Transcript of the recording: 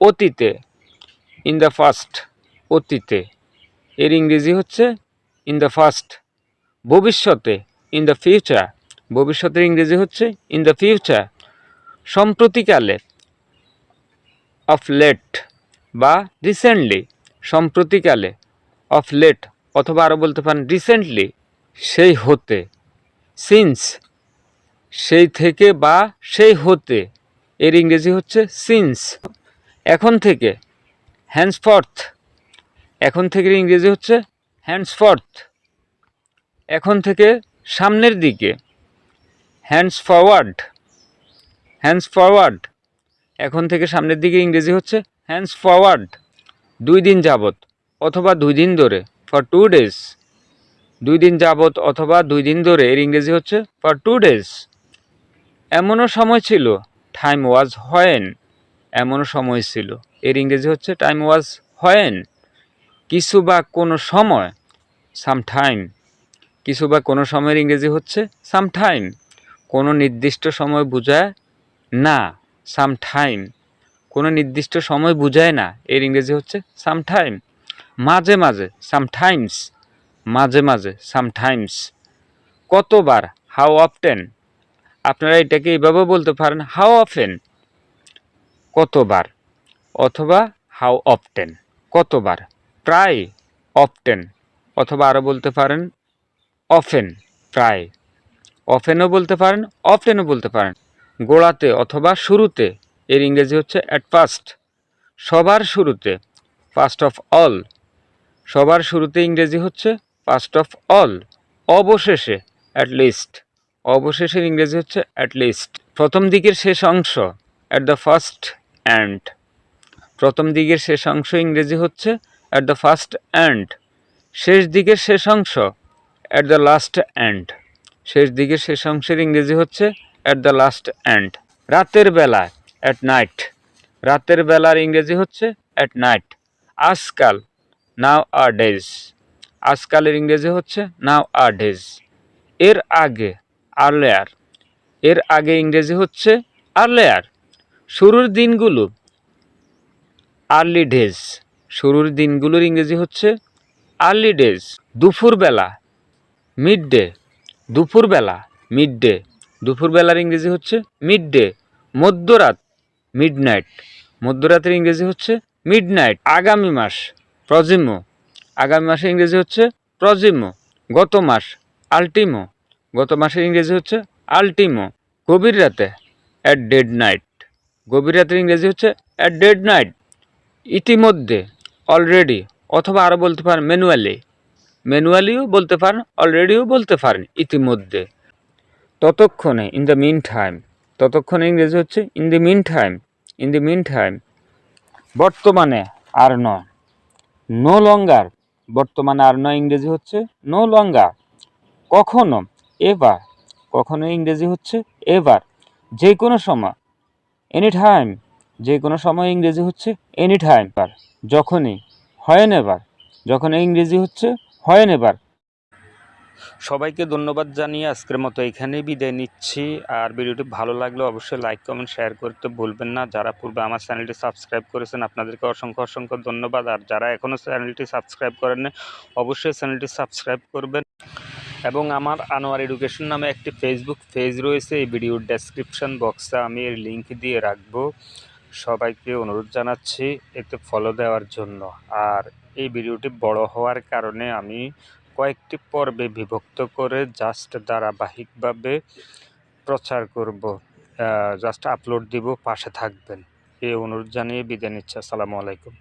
অতীতে, in the first, অতীতে, এর ইংরেজি হচ্ছে ইন দ্য ফার্স্ট। ভবিষ্যতে, ইন দ্য ফিউচার, ভবিষ্যতের ইংরেজি হচ্ছে ইন দ্য ফিউচার। সম্প্রতিকালে, অফ লেট বা রিসেন্টলি, সম্প্রতিকালে, অফ লেট অথবা আরও বলতে পারেন রিসেন্টলি। সেই হতে, সিন্স, সেই থেকে বা সেই হতে, এর ইংরেজি হচ্ছে সিন্স। এখন থেকে, হ্যান্ডসফর্থ, এখন থেকে ইংরেজি হচ্ছে হ্যান্ডসফর্থ। এখন থেকে সামনের দিকে, হ্যান্ডস ফরওয়ার্ড, হ্যান্ডস ফরওয়ার্ড, এখন থেকে সামনের দিকে ইংরেজি হচ্ছে হ্যান্ডস ফরওয়ার্ড। 2 দিন যাবত অথবা 2 দিন ধরে, ফর 2 ডেজ, 2 দিন যাবত অথবা 2 দিন ধরে, এর ইংরেজি হচ্ছে ফর 2 ডেজ। এমনও সময় ছিল, টাইম ওয়াজ হোয়েন, এমনও সময় ছিল, এর ইংরেজি হচ্ছে টাইম ওয়াজ হোয়েন। কিছু বা কোনো সময়, সাম টাইম, কিছু বা কোনো সময়ের ইংরেজি হচ্ছে সাম টাইম। কোনো নির্দিষ্ট সময় বোঝায় না, সাম টাইম, কোনো নির্দিষ্ট সময় বোঝায় না, এর ইংরেজি হচ্ছে সাম টাইম। মাঝে মাঝে, সামটাইমস, মাঝে মাঝে, সামটাইমস। কতবার, হাউ অফটেন, আপনারা এটাকে এইভাবে বলতে পারেন হাউ অফেন, কতবার, অথবা হাউ অফটেন, কতবার। প্রায়, অফটেন, অথবা আরও বলতে পারেন অফেন, প্রায়, অফেনও বলতে পারেন, অফটেনও বলতে পারেন। গোড়াতে অথবা শুরুতে, এর ইংরেজি হচ্ছে অ্যাট ফার্স্ট। সবার শুরুতে, ফার্স্ট অফ অল, সবার শুরুতে ইংরেজি হচ্ছে ফার্স্ট অফ অল। অবশেষে, অ্যাট লিস্ট, অবশেষের ইংরেজি হচ্ছে অ্যাট লিস্ট। প্রথম দিকের শেষ অংশ, অ্যাট দ্য ফার্স্ট এন্ড, প্রথম দিকের শেষ অংশ ইংরেজি হচ্ছে অ্যাট দ্য ফার্স্ট এন্ড। শেষ দিকের শেষ অংশ, অ্যাট দ্য লাস্ট এন্ড, শেষ দিকের শেষ অংশের ইংরেজি হচ্ছে অ্যাট দ্য লাস্ট এন্ড। রাতের বেলা, অ্যাট নাইট, রাতের বেলার ইংরেজি হচ্ছে অ্যাট নাইট। আজকাল, নাও আর ডেজ, আজকালের ইংরেজি হচ্ছে নাও আর ডেজ। এর আগে, আর্লিয়ার, এর আগে ইংরেজি হচ্ছে আর্লিয়ার। শুরুর দিনগুলো, আর্লি ডেজ, শুরুর দিনগুলোর ইংরেজি হচ্ছে আর্লি ডেজ। দুপুরবেলা, মিড ডে, দুপুরবেলা, মিড ডে, দুপুরবেলার ইংরেজি হচ্ছে মিড ডে। মধ্যরাত, মিড নাইট, মধ্যরাতের ইংরেজি হচ্ছে মিড নাইট। আগামী মাস, প্রজিমো, আগামী মাসের ইংরেজি হচ্ছে প্রজিমো। গত মাস, আল্টিমো, গত মাসের ইংরেজি হচ্ছে আল্টিমো। গভীর রাতে, অ্যাট ডেড নাইট, গভীর রাতের ইংরেজি হচ্ছে অ্যাট ডেড নাইট। ইতিমধ্যে, অলরেডি, অথবা আরও বলতে পারেন ম্যানুয়ালি, ম্যানুয়ালিও বলতে পারেন, অলরেডিও বলতে পারেন, ইতিমধ্যে। ততক্ষণে, ইন দ্য মিন টাইম, ততক্ষণে ইংরেজি হচ্ছে in the mean time, in the mean time. বর্তমানে, আর নয়, নো লঙ্গার, বর্তমানে আর নয় ইংরেজি হচ্ছে নো লঙ্গার। কখনো, এভার, কখনো ইংরেজি হচ্ছে এভার। যে কোনো সময়, এনি টাইম, যে কোনো সময় ইংরেজি হচ্ছে এনি টাইম। যখনই, হয় নেভার, যখন ইংরেজি হচ্ছে হয় নেভার। সবাইকে ধন্যবাদ জানিয়ে আজকের মতো এখানেই বিদায় নিচ্ছি। আর ভিডিওটি ভালো লাগলে অবশ্যই লাইক কমেন্ট শেয়ার করতে ভুলবেন না। যারা পূর্বে আমার চ্যানেলটি সাবস্ক্রাইব করেছেন আপনাদেরকে অসংখ্য অসংখ্য ধন্যবাদ। আর যারা এখনও চ্যানেলটি সাবস্ক্রাইব করেন অবশ্যই চ্যানেলটি সাবস্ক্রাইব করবেন। এবং আমার আনোয়ার এডুকেশন নামে একটি ফেসবুক পেজ রয়েছে, এই ভিডিওর ডেসক্রিপশন বক্সে আমি এর লিঙ্ক দিয়ে রাখবো। সবাইকে অনুরোধ জানাচ্ছি এতে ফলো দেওয়ার জন্য। আর এই ভিডিওটি বড় হওয়ার কারণে আমি কয়েকটি পর্বে বিভক্ত করে জাস্ট ধারাবাহিকভাবে প্রচার করব, জাস্ট আপলোড দিব, পাশে থাকবেন এই অনুরোধ জানিয়ে বিদায় নিচ্ছি। আসসালামু আলাইকুম।